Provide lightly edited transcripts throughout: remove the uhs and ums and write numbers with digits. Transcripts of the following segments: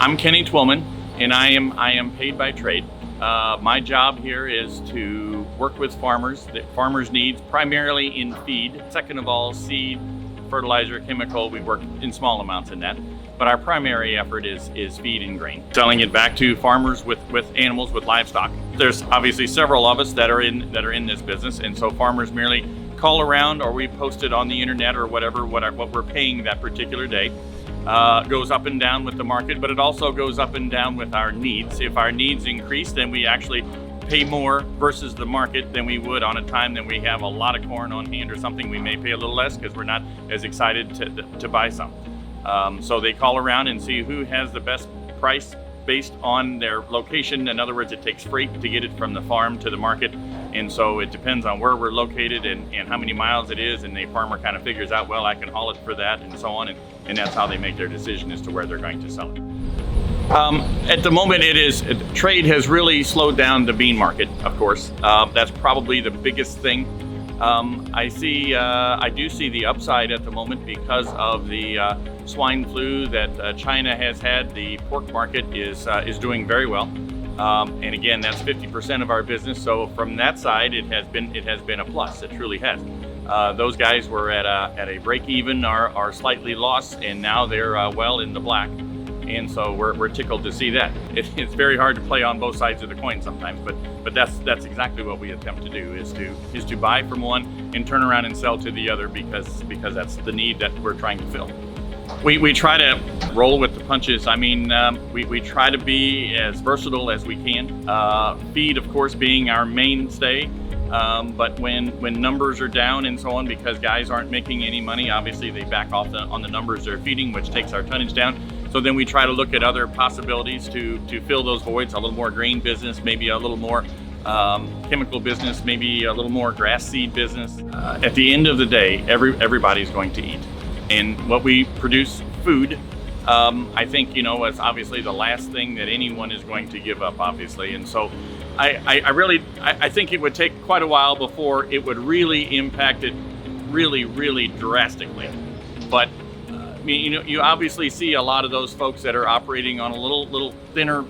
I'm Kenny Twillman, and I am paid by trade. My job here is to work with farmers. The farmers' needs primarily in feed. Second of all, seed, fertilizer, chemical. We work in small amounts in that, but our primary effort is feed and grain. Selling it back to farmers with animals, with livestock. There's obviously several of us that are in this business, and so farmers merely call around, or we post it on the internet or whatever. What we're paying that particular day. Goes up and down with the market, but it also goes up and down with our needs. If our needs increase, then we actually pay more versus the market than we would on a time that we have a lot of corn on hand or something. We may pay a little less because we're not as excited to buy some. So they call around and see who has the best price based on their location. In other words, it takes freight to get it from the farm to the market. And so it depends on where we're located and how many miles it is. And the farmer kind of figures out, well, I can haul it for that and so on. And that's how they make their decision as to where they're going to sell it. At the moment, trade has really slowed down the bean market, of course. That's probably the biggest thing. I do see the upside at the moment because of the swine flu that China has had. The pork market is doing very well. And again, that's 50% of our business. So from that side, it has been a plus. It truly has. Those guys were at a break even or slightly loss, and now they're well in the black. And so we're tickled to see that. It's very hard to play on both sides of the coin sometimes, but that's exactly what we attempt to do is to buy from one and turn around and sell to the other because that's the need that we're trying to fill. We try to roll with the punches. I mean, we try to be as versatile as we can. Feed, of course, being our mainstay. But when numbers are down and so on, because guys aren't making any money, obviously they back off on the numbers they're feeding, which takes our tonnage down. So then we try to look at other possibilities to fill those voids, a little more grain business, maybe a little more chemical business, maybe a little more grass seed business. At the end of the day, everybody's going to eat. And what we produce, food, I think, is obviously the last thing that anyone is going to give up, obviously. And so I think it would take quite a while before it would really impact it really drastically. But you obviously see a lot of those folks that are operating on a little thinner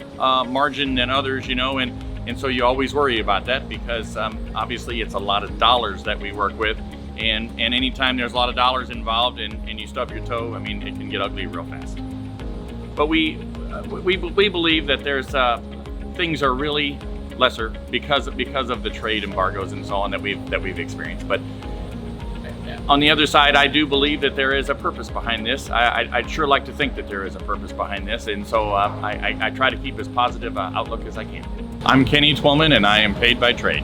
margin than others, and so you always worry about that because obviously it's a lot of dollars that we work with, and anytime there's a lot of dollars involved and you stub your toe, it can get ugly real fast. But we believe that there's things are really lesser because of the trade embargoes and so on that we've experienced. But on the other side, I do believe that there is a purpose behind this. I'd sure like to think that there is a purpose behind this, and so I try to keep as positive outlook as I can. I'm Kenny Twillman, and I am paid by trade.